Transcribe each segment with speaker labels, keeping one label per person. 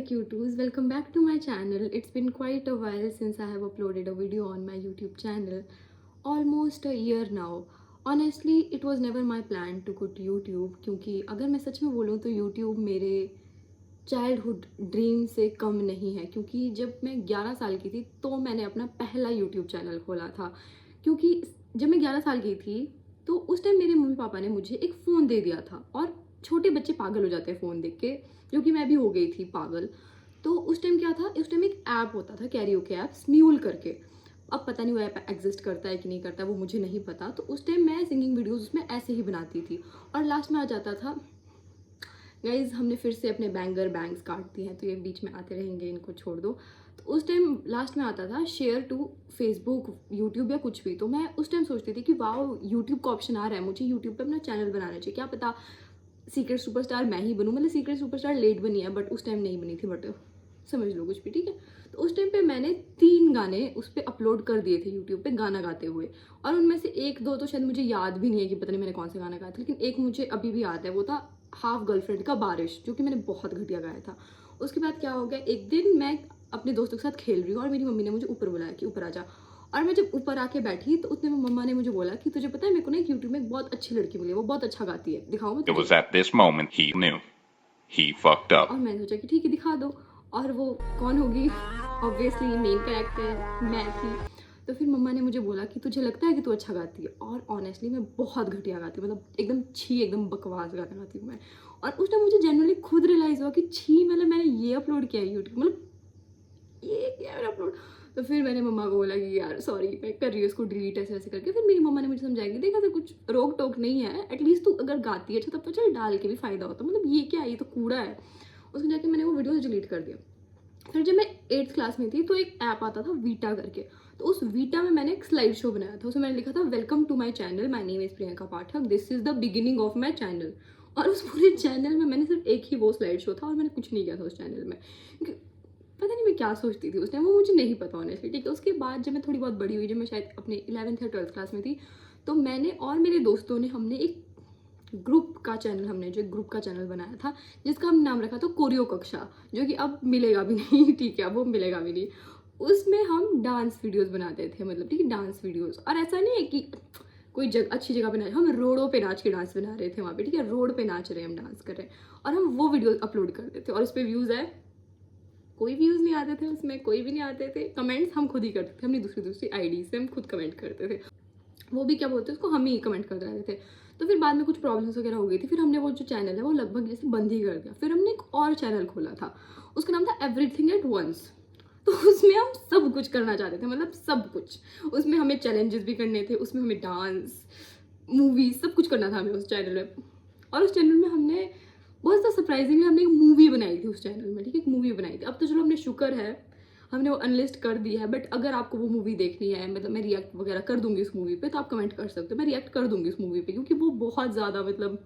Speaker 1: cuties, welcome back to my channel. It's been quite a while since I have uploaded a video on my YouTube channel. Almost a year now. Honestly, it was never my plan to quit YouTube क्योंकि अगर मैं सच में बोलूँ तो YouTube मेरे childhood dream से कम नहीं है क्योंकि जब मैं 11 साल की थी तो मैंने अपना पहला YouTube चैनल खोला था। क्योंकि जब मैं 11 साल की थी तो उस टाइम मेरे मम्मी पापा ने मुझे एक फ़ोन दे दिया था और छोटे बच्चे पागल हो जाते हैं फ़ोन देख के, जो कि मैं भी हो गई थी पागल। तो उस टाइम क्या था, उस टाइम एक ऐप होता था कैरियोके ऐप स्म्यूल करके। अब पता नहीं वो ऐप एग्जिस्ट करता है कि नहीं करता, वो मुझे नहीं पता। तो उस टाइम मैं सिंगिंग वीडियोस उसमें ऐसे ही बनाती थी और लास्ट में आ जाता था, गाइज हमने फिर से अपने बैंग्स काट दिए हैं तो ये बीच में आते रहेंगे, इनको छोड़ दो। तो उस टाइम लास्ट में आता था शेयर टू फेसबुक, यूट्यूब या कुछ भी। तो मैं उस टाइम सोचती थी कि वाओ यूट्यूब का ऑप्शन आ रहा है, मुझे यूट्यूब पे अपना चैनल बनाना चाहिए, क्या पता सीक्रेट सुपरस्टार मैं ही बनूँ। मतलब सीक्रेट सुपरस्टार लेट बनी है बट उस टाइम नहीं बनी थी, बट समझ लो कुछ भी, ठीक है। तो उस टाइम पे मैंने 3 गाने उस पर अपलोड कर दिए थे यूट्यूब पे गाना गाते हुए, और उनमें से 1-2 तो शायद मुझे याद भी नहीं है कि पता नहीं मैंने कौन सा गाना गाया था, लेकिन एक मुझे अभी भी याद है, वो था हाफ गर्लफ्रेंड का बारिश, जो कि मैंने बहुत घटिया गाया था। उसके बाद क्या हो गया, एक दिन मैं अपने दोस्तों के साथ खेल रही हूँ और मेरी मम्मी ने मुझे ऊपर बुलाया कि ऊपर आ जा। और मैं जब ऊपर आके बैठी तो उतने में मम्मा ने मुझे बोला कि तुझे पता है मेरे को ना एक यूट्यूब में एक बहुत अच्छी लड़की मिली है, वो बहुत अच्छा गाती है, दिखाऊँ मैं
Speaker 2: It was
Speaker 1: तुझे।
Speaker 2: at this moment he knew. He fucked up.
Speaker 1: और मैंने सोचा कि ठीक है दिखा दो। और वो कौन होगी, ऑब्वियसली मेन कैरेक्टर मैं थी। तो फिर मम्मा ने मुझे बोला कि तुझे लगता है कि तू अच्छा गाती है, और ऑनेस्टली मैं बहुत घटिया गाती हूँ, मतलब एकदम छी, एकदम बकवास गाना गाती हूँ मैं। और उस टाइम मुझे जनरली खुद रियलाइज़ हुआ कि छी, मतलब मैंने ये अपलोड किया है यूट्यूब, मतलब ये क्या मैंने अपलोड। तो फिर मैंने मम्मा को बोला कि यार सॉरी मैं कर रही हूँ इसको डिलीट ऐसे वैसे करके। फिर मेरी मम्मा ने मुझे समझाया कि देखा तो कुछ रोक टोक नहीं है, एटलीस्ट तू अगर गाती है अच्छा तब तो चल डाल के भी फ़ायदा होता, मतलब ये क्या है, ये तो कूड़ा है। उसको जाके मैंने वो वीडियोस डिलीट कर दिया। फिर जब मैं 8th क्लास में थी तो एक ऐप आता था वीटा करके, तो उस वीटा में मैंने एक स्लाइड शो बनाया था। उसमें मैंने लिखा था welcome to my channel, my name is Priyanka Pathak, this is the beginning of my channel. और उस पूरे चैनल में मैंने सिर्फ एक ही वो स्लाइड शो था और मैंने कुछ नहीं किया था उस चैनल में, क्योंकि पता नहीं मैं क्या सोचती थी उस टाइम, वो मुझे नहीं पता ऑनेस्टली, ठीक है। उसके बाद जब मैं थोड़ी बहुत बड़ी हुई, जब मैं शायद अपने 11th या 12th क्लास में थी, तो मैंने और मेरे दोस्तों ने हमने एक ग्रुप का चैनल, हमने जो ग्रुप का चैनल बनाया था जिसका हम नाम रखा था कोरियो कक्षा, जो कि अब मिलेगा भी नहीं, ठीक है, अब वो मिलेगा भी नहीं। उसमें हम डांस वीडियोस बनाते थे, मतलब ठीक है डांस वीडियोस, और ऐसा नहीं है कि कोई अच्छी जगह पे नाच, हम रोडों पे नाच के डांस बना रहे थे वहाँ पे, ठीक है, रोड पे नाच रहे हैं हम, डांस कर रहे हैं, और हम वो वीडियो अपलोड करते थे। और उस पर व्यूज़ आए, कोई व्यूज़ नहीं आते थे उसमें, कोई भी नहीं आते थे। कमेंट्स हम खुद ही करते थे, अपनी दूसरी आईडी से हम खुद कमेंट करते थे, वो भी क्या बोलते हैं उसको, हम ही कमेंट करते रहते थे। तो फिर बाद में कुछ प्रॉब्लम्स वगैरह हो गई थी, फिर हमने वो जो चैनल है वो लगभग जैसे बंद ही कर दिया। फिर हमने एक और चैनल खोला था, उसका नाम था एवरीथिंग एट वंस। तो उसमें हम सब कुछ करना चाहते थे, मतलब सब कुछ। उसमें हमें चैलेंजेस भी करने थे, उसमें हमें डांस, मूवी, सब कुछ करना था हमें उस चैनल में। और उस चैनल में हमने बहुत ज़्यादा सरप्राइजिंगली हमने एक मूवी बनाई थी उस चैनल में, ठीक है, एक मूवी बनाई थी। अब तो चलो हमने शुक्र है हमने वो अनलिस्ट कर दी है, बट अगर आपको वो मूवी देखनी है, मतलब मैं रिएक्ट वगैरह कर दूंगी उस मूवी पे, तो आप कमेंट कर सकते हो, मैं रिएक्ट कर दूंगी उस मूवी पे, क्योंकि वो बहुत ज़्यादा मतलब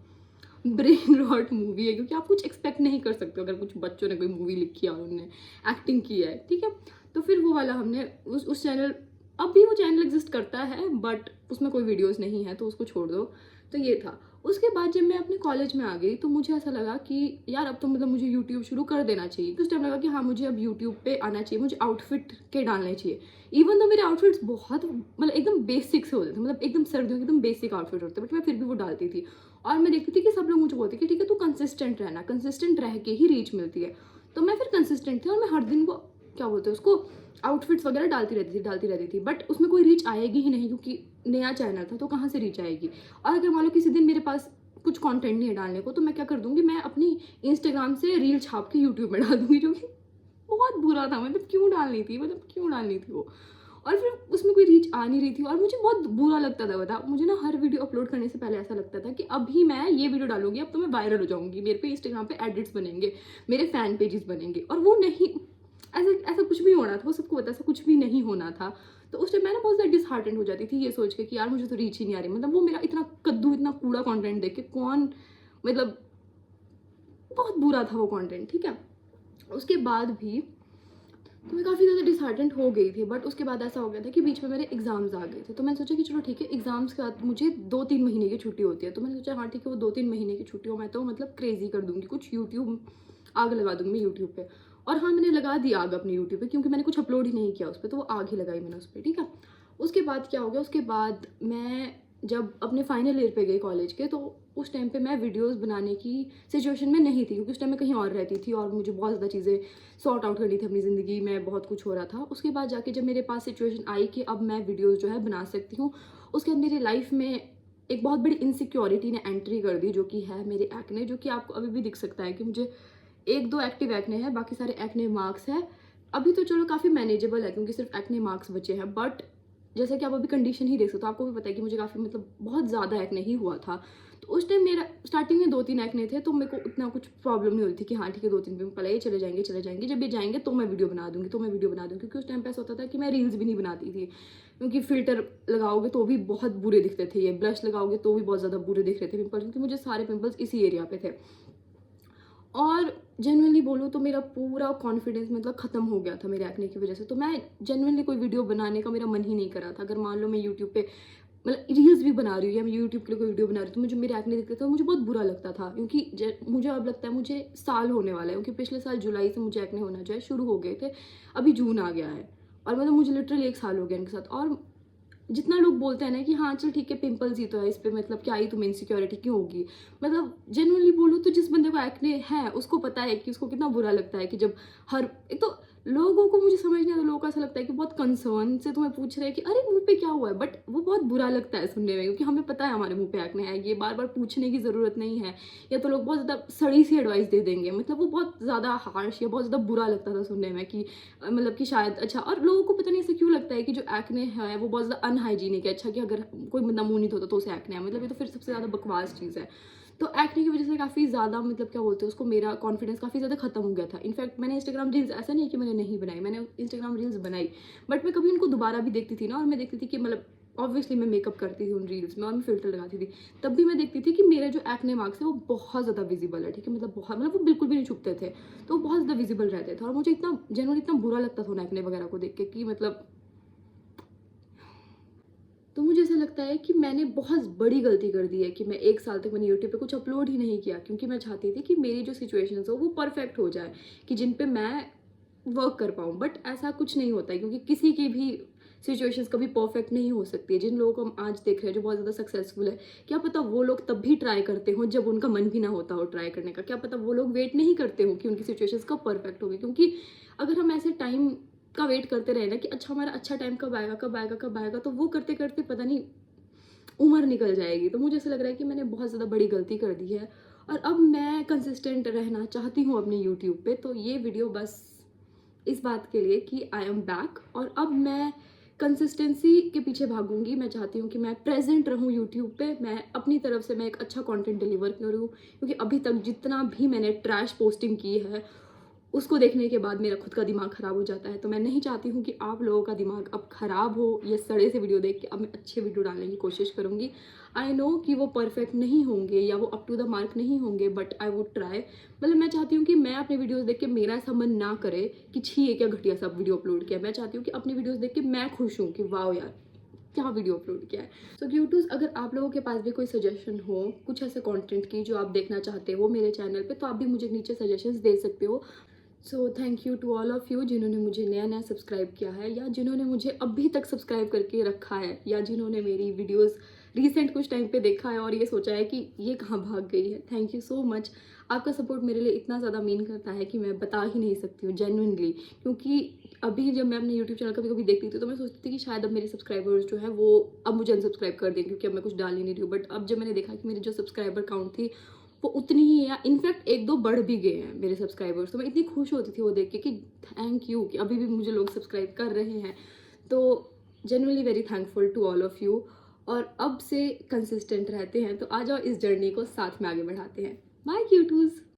Speaker 1: ब्रेन रॉट मूवी है, क्योंकि आप कुछ एक्सपेक्ट नहीं कर सकते अगर कुछ बच्चों ने कोई मूवी लिखी है और उन्होंने एक्टिंग की है, ठीक है। तो फिर वो वाला हमने उस चैनल, अब भी वो चैनल एग्जिस्ट करता है बट उसमें कोई वीडियोज़ नहीं है तो उसको छोड़ दो। तो ये था। उसके बाद जब मैं अपने कॉलेज में आ गई तो मुझे ऐसा लगा कि यार अब तो मतलब मुझे यूट्यूब शुरू कर देना चाहिए। तो उस टाइम लगा कि हाँ मुझे अब यूट्यूब पे आना चाहिए, मुझे आउटफिट के डालने चाहिए। इवन तो मेरे आउटफिट्स बहुत मतलब एकदम बेसिक से होते थे, मतलब एकदम सर्दियों के एकदम बेसिक आउटफिट होते, बट मैं फिर भी वो डालती थी। और मैं देखती थी कि सब लोग मुझे बोलते कि ठीक है तू कंसिस्टेंट रहना, कंसिस्टेंट रह के ही रीच मिलती है। तो मैं फिर कंसिस्टेंट थी और मैं हर दिन वो क्या बोलते हैं उसको, आउटफिट्स वगैरह डालती रहती थी, बट उसमें कोई रीच आएगी ही नहीं क्योंकि नया चैनल था, तो कहाँ से रीच आएगी। और अगर मान लो किसी दिन मेरे पास कुछ कंटेंट नहीं है डालने को, तो मैं क्या कर दूंगी, मैं अपनी इंस्टाग्राम से रील छाप के यूट्यूब में डाल दूंगी, जो कि बहुत बुरा था, मतलब क्यों डालनी थी, मतलब क्यों डालनी थी वो। और फिर उसमें कोई रीच आ नहीं रही थी और मुझे बहुत बुरा लगता था। बता, मुझे ना हर वीडियो अपलोड करने से पहले ऐसा लगता था कि अभी मैं ये वीडियो डालूंगी अब तो मैं वायरल हो जाऊंगी, मेरे पे इंस्टाग्राम पे एडिट्स बनेंगे, मेरे फैन पेजेस बनेंगे, और वो नहीं, ऐसा ऐसा कुछ भी होना था, वो सबको पता, ऐसा कुछ भी नहीं होना था। तो उस टाइम मैं ना बहुत ज़्यादा डिसहार्टेंड हो जाती थी ये सोच के कि यार मुझे तो रीच ही नहीं आ रही, मतलब वो मेरा इतना कद्दू, इतना कूड़ा कंटेंट देख के कौन, मतलब बहुत बुरा था वो कंटेंट, ठीक है। उसके बाद भी तो मैं काफ़ी ज़्यादा डिसहार्टेंड हो गई थी, बट उसके बाद ऐसा हो गया था कि बीच में मेरे एग्जाम्स आ गए थे, तो मैंने सोचा कि चलो ठीक है, एग्जाम्स के बाद मुझे 2-3 महीने की छुट्टी होती है, तो मैंने सोचा हाँ ठीक है वो 2-3 महीने की छुट्टी हो, मैं तो मतलब क्रेजी कर दूंगी, कुछ यूट्यूब आग लगा दूंगी मैं यूट्यूब पे। और हाँ, मैंने लगा दी आग अपने यूट्यूब पे, क्योंकि मैंने कुछ अपलोड ही नहीं किया उस पर, तो वो आग ही लगाई मैंने उस पर, ठीक है। उसके बाद क्या हो गया, उसके बाद मैं जब अपने फाइनल ईयर पे गई कॉलेज के, तो उस टाइम पे मैं वीडियोस बनाने की सिचुएशन में नहीं थी, क्योंकि उस टाइम मैं कहीं और रहती थी और मुझे बहुत ज़्यादा चीज़ें सॉर्ट आउट करनी थी अपनी ज़िंदगी में, बहुत कुछ हो रहा था। उसके बाद जाके जब मेरे पास सिचुएशन आई कि अब मैं वीडियोस जो है बना सकती हूँ, उसके बाद मेरी लाइफ में एक बहुत बड़ी इनसिक्योरिटी ने एंट्री कर दी, जो कि है मेरे एक्ने, जो कि आपको अभी भी दिख सकता है कि मुझे 1-2 एक्टिव एक्ने हैं, बाकी सारे एक्ने मार्क्स हैं। अभी तो चलो काफ़ी मैनेजेबल है, क्योंकि सिर्फ एक्ने मार्क्स बचे हैं, बट जैसा कि आप अभी कंडीशन ही देख सकते हो, आपको भी पता है कि मुझे काफ़ी मतलब बहुत ज़्यादा एक्ने ही हुआ था। तो उस टाइम मेरा स्टार्टिंग में 2-3 एक्ने थे, तो मेरे को उतना कुछ प्रॉब्लम नहीं होती थी कि हाँ ठीक है 2-3 दिन पहले ये चले जाएंगे, जब ये जाएंगे तो मैं वीडियो बना दूंगी, क्योंकि उस टाइम पे ऐसा होता था कि मैं रील्स भी नहीं बनाती थी, क्योंकि फिल्टर लगाओगे तो भी बहुत बुरे दिखते थे, ये ब्लश लगाओगे तो भी बहुत ज़्यादा बुरे दिख रहे थे पिंपल्स, क्योंकि मुझे सारे पिंपल्स इसी एरिया पे थे। और जेन्युइनली बोलूँ तो मेरा पूरा कॉन्फिडेंस मतलब ख़त्म हो गया था मेरे एक्ने की वजह से। तो मैं जेन्युइनली कोई वीडियो बनाने का मेरा मन ही नहीं कर रहा था। अगर मान लो मैं यूट्यूब पे मतलब रील्स भी बना रही हूँ या मैं यूट्यूब के लिए कोई वीडियो बना रही हूँ, तो मुझे मेरे एक्ने दिखते थे तो मुझे बहुत बुरा लगता था, क्योंकि मुझे अब लगता है मुझे साल होने वाला है, क्योंकि पिछले साल जुलाई से मुझे एक्ने होना जो है शुरू हो गए थे, अभी जून आ गया है और मतलब मुझे लिटरली 1 साल हो गया इनके साथ। और जितना लोग बोलते हैं ना कि हाँ चल ठीक है पिंपल्स ही तो है, इस पे मतलब क्या ही तुम्हें इनसिक्योरिटी क्यों होगी, मतलब जेन्युइनली बोलूँ तो जिस बंदे को एक्ने है उसको पता है कि उसको कितना बुरा लगता है कि जब हर एक तो लोगों को मुझे समझ नहीं आता, लोगों को ऐसा लगता है कि बहुत कंसर्न से तुम्हें पूछ रहे हैं कि अरे मुंह पे क्या हुआ है, बट वो बहुत बुरा लगता है सुनने में, क्योंकि हमें पता है हमारे मुंह पे एक्ने है, ये बार बार पूछने की ज़रूरत नहीं है, या तो लोग बहुत ज़्यादा सड़ी सी एडवाइस दे देंगे, मतलब वो बहुत ज़्यादा हार्श या बहुत ज़्यादा बुरा लगता था सुनने में कि मतलब कि शायद अच्छा। और लोगों को पता नहीं ऐसे क्यों लगता है कि जो एक्ने है वो बहुत ज़्यादा अनहाइजीनिक है, अच्छा कि अगर कोई बंदा मुंह नहीं धोता तो उसे एक्ने है, मतलब ये तो फिर सबसे ज़्यादा बकवास चीज़ है। तो एक्ने की वजह से काफ़ी ज़्यादा मतलब क्या बोलते हैं उसको, मेरा कॉन्फिडेंस काफ़ी ज़्यादा खत्म हो गया था। इनफैक्ट मैंने इंस्टाग्राम रील्स, ऐसा नहीं है कि मैंने नहीं बनाई, मैंने इंस्टाग्राम रील्स बनाई, बट मैं कभी उनको दोबारा भी देखती थी ना, और मैं देखती थी कि मतलब ऑब्वियसली मैं मेकअप करती थी उन रील्स में और मैं फिल्टर लगाती थी, तब भी मैं देखती थी कि मेरा जो एक्ने मार्क्स है वो बहुत ज़्यादा विजिबल है, ठीक है, मतलब बहुत, मतलब वो बिल्कुल भी नहीं छुपते थे, तो वो बहुत ज़्यादा विजिबल रहते थे। और मुझे इतना जनरली इतना बुरा लगता था उन एक्ने वगैरह को देख के कि मतलब, तो मुझे ऐसा लगता है कि मैंने बहुत बड़ी गलती कर दी है कि मैं 1 साल तक मैंने यूट्यूब पे कुछ अपलोड ही नहीं किया, क्योंकि मैं चाहती थी कि मेरी जो सिचुएशंस हो वो परफेक्ट हो जाए, कि जिन पे मैं वर्क कर पाऊँ, बट ऐसा कुछ नहीं होता है, क्योंकि किसी की भी सिचुएशंस कभी परफेक्ट नहीं हो सकती है। जिन लोगों को हम आज देख रहे हैं जो बहुत ज़्यादा सक्सेसफुल है, क्या पता वो लोग तब भी ट्राई करते हो जब उनका मन भी ना होता हो ट्राई करने का, क्या पता वो लोग वेट नहीं करते हो कि उनकी सिचुएशंस कब परफेक्ट होगी, क्योंकि अगर हम ऐसे टाइम का वेट करते रहे ना कि अच्छा हमारा अच्छा टाइम कब आएगा कब आएगा कब आएगा, तो वो करते करते पता नहीं उम्र निकल जाएगी। तो मुझे ऐसा लग रहा है कि मैंने बहुत ज़्यादा बड़ी गलती कर दी है, और अब मैं कंसिस्टेंट रहना चाहती हूँ अपने यूट्यूब पे। तो ये वीडियो बस इस बात के लिए कि आई एम बैक, और अब मैं कंसिस्टेंसी के पीछे भागूंगी। मैं चाहती हूँ कि मैं प्रेजेंट रहूँ यूट्यूब पे, मैं अपनी तरफ से मैं एक अच्छा कंटेंट डिलीवर करूँ, क्योंकि अभी तक जितना भी मैंने ट्रैश पोस्टिंग की है उसको देखने के बाद मेरा खुद का दिमाग ख़राब हो जाता है। तो मैं नहीं चाहती हूँ कि आप लोगों का दिमाग अब ख़राब हो ये सड़े से वीडियो देख के। अब मैं अच्छे वीडियो डालने की कोशिश करूँगी। आई नो कि वो परफेक्ट नहीं होंगे या वो अप टू द मार्क नहीं होंगे, बट आई वुड ट्राई। मतलब मैं चाहती हूँ कि मैं अपने वीडियोस देख के मेरा ऐसा मन ना करे कि छी ये क्या घटिया सा वीडियो अपलोड किया। मैं चाहती हूँ कि अपनी वीडियोस देख के मैं खुश हूँ कि वाह यार क्या वीडियो अपलोड किया है। सो क्यूटूज, अगर आप लोगों के पास भी कोई सजेशन हो कुछ ऐसे कंटेंट की जो आप देखना चाहते हो मेरे चैनल पे, तो आप भी मुझे नीचे सजेशंस दे सकते हो। So thank you to all of you जिन्होंने मुझे नया नया सब्सक्राइब किया है, या जिन्होंने मुझे अभी तक सब्सक्राइब करके रखा है, या जिन्होंने मेरी वीडियोस रिसेंट कुछ टाइम पे देखा है और ये सोचा है कि ये कहाँ भाग गई है। Thank you so much. आपका सपोर्ट मेरे लिए इतना ज़्यादा मीन करता है कि मैं बता ही नहीं सकती हूँ जेन्युइनली, क्योंकि अभी जब मैं अपने यूट्यूब चैनल कभी कभी देखती थी तो मैं सोचती थी कि शायद अब मेरे सब्सक्राइबर्स जो है वो अब मुझे अनसब्सक्राइब कर दें, क्योंकि अब मैं कुछ डाल ही नहीं रही हूँ। बट अब जब मैंने देखा कि मेरी जो सब्सक्राइबर काउंट थी वो उतनी ही है, या इनफैक्ट 1-2 बढ़ भी गए हैं मेरे सब्सक्राइबर्स, तो मैं इतनी खुश होती थी वो देख के कि थैंक यू कि अभी भी मुझे लोग सब्सक्राइब कर रहे हैं। तो genuinely very thankful to all of you, और अब से कंसिस्टेंट रहते हैं। तो आ जाओ इस जर्नी को साथ में आगे बढ़ाते हैं। बाय क्यूटूज़।